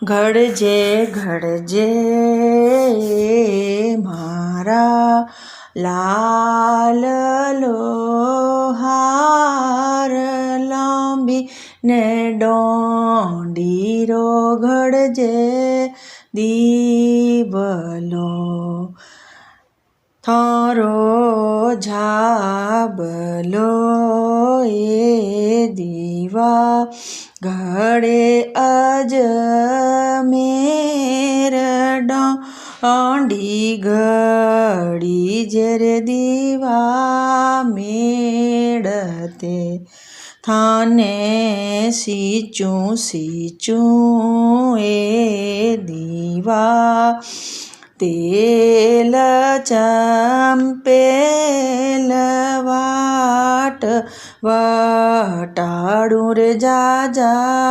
ઘડજે ઘડજે મારા લાલ લોહાર લાંબી ને ડોંડીરો ઘડજે દીવલો થારો ઝાબલો એ દીવા ઘડે અજમેર ડોંડી ઘડી જેરે દીવા મેળતે થાને સીચું સીચું એ દીવા તેલ ચંપેલ વાટ વટાડું રે જાજા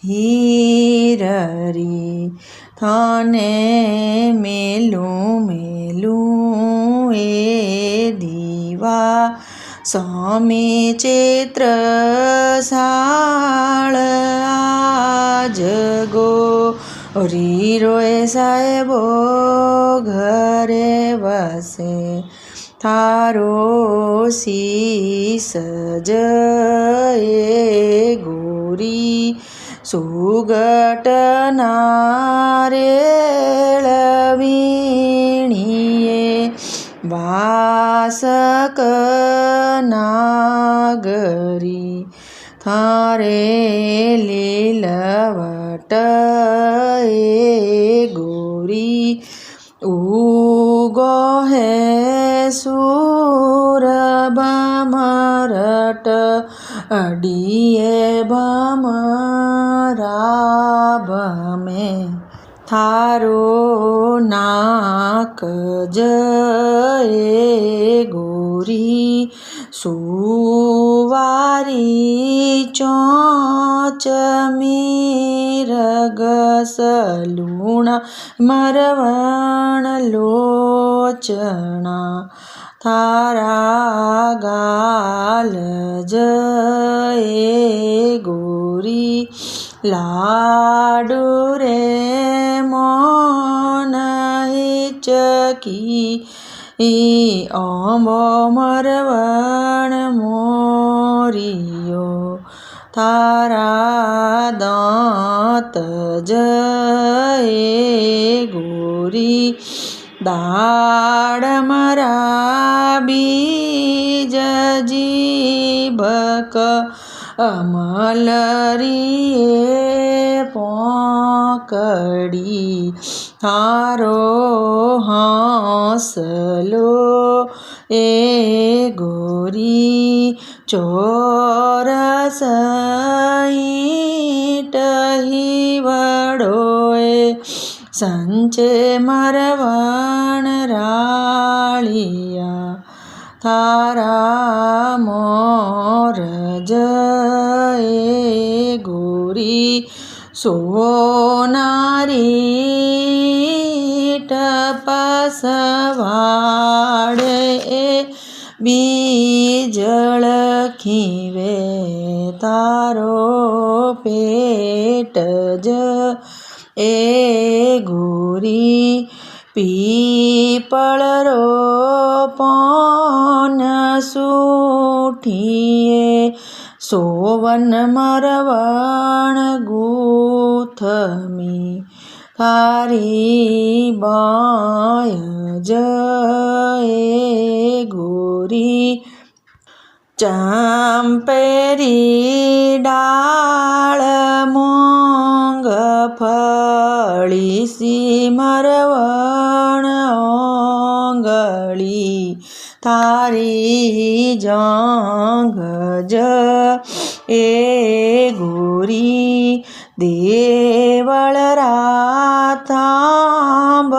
હીરરી થાને મેલું મેલું એ દીવા સ્વામી ચૈત્ર સાળ આજ ગો રીરોએ સાહેબો ઘરે વસે થારો શીસ જ એ ગોરી સુગટના રેળ વીણીએ વાસક નાગરી થારે લીલવટ એ ગોરી ઉગો હે સુર ભમરટ અડીએ ભમરા ભમે થારો નાક જ એ ગોરી સુવારી ચોચ મીરગસ લૂણા મરવણ લોચણા થારા ગાલ જ એ ગોરી લાડુ રે મોન હિચકી ઓમો મરવણ મોરિયો થારા દાંત જ એ ગોરી દાળ મરા બીજ જીભક અમલરીએ પોકડી થારો હાંસલો એ ગોરી ચોરસ ઈંટ હિવડોએ સંચે મરવણ રાળિયા થારા મોર જ એ ગોરી સોનારી ટપસવાડે એ બીજળ ખીવે તારો પેટ જ એ ગોરી પીપળ રોપણ સૂઠીએ સોવન મરવણ ગૂથમી થારી બાય જ એ ગોરી ચંપેરી ડાળ મૂંગફળી સી મરવણ ઓંગળી થારી જાંઘ જ એ ગોરી દેવળ રાથાંબ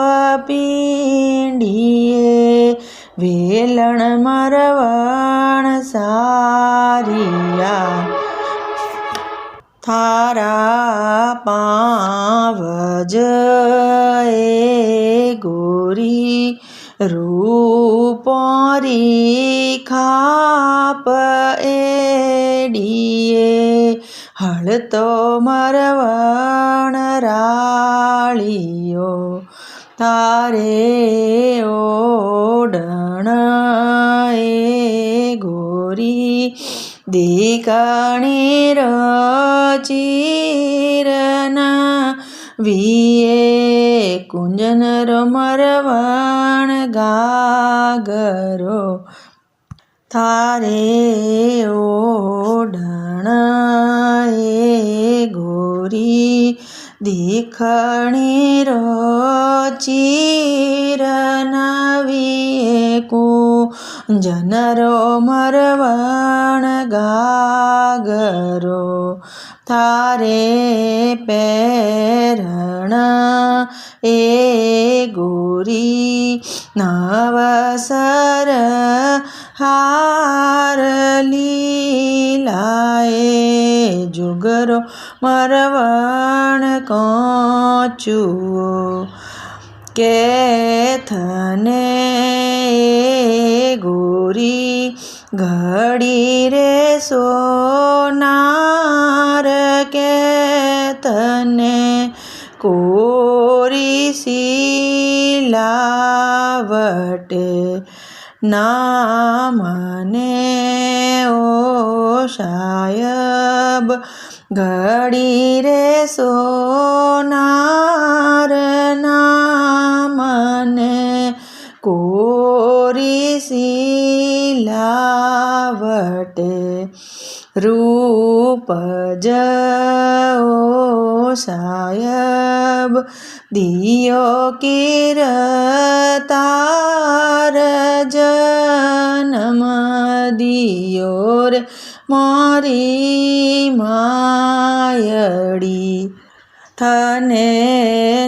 પીંડીએ વેલણ મરવણ સારિયા થારા પાંવ જ એ ગોરી રૂપોરી ખાપ એડીએ હળતો મરવણ રા તારે ઓઢણ એ ગોરી દીકણી રચીરના વિયે કુંજન રમરવણ ગાગરો તારે ઓઢણ એ ગોરી દીખણી રચીરના વિયે કુંજન રમરવણ ગાગરો તારે પેરણ એ ગોરી નવસર હાર લીલાએ જુગરો મરવણ કોચુઓ કેથને ગોરી ઘડી રે સોનાર કેતને કોરી સિલાવટે નામને ઓ સાયબ ઘડી રે સોનાર નામને કોરી સિલાવટે રૂપ જો સાયબ દિયો કિરતાર જન્મ દિયો રે મારી માયડી થને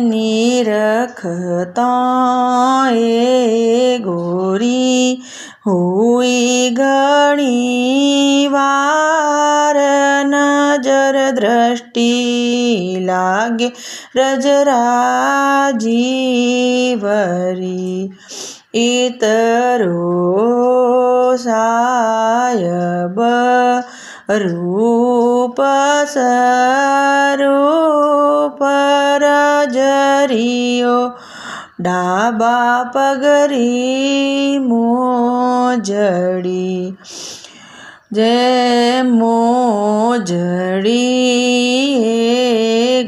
નિરખતા એ ગોરી હુઈ ઘણી વાર નજર દ્રષ્ટિ લાગે રજરાજીવરી ઇતરો સાયબ રૂપ સ્વરૂપ રજરીઓ ડાબા પગરી મોજડી જે મોજડી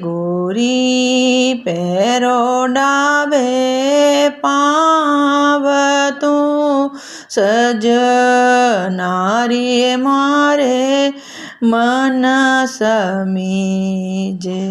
ગોરી પેરો ડાબે પાવ તું સજનારી મારે મન સમીજે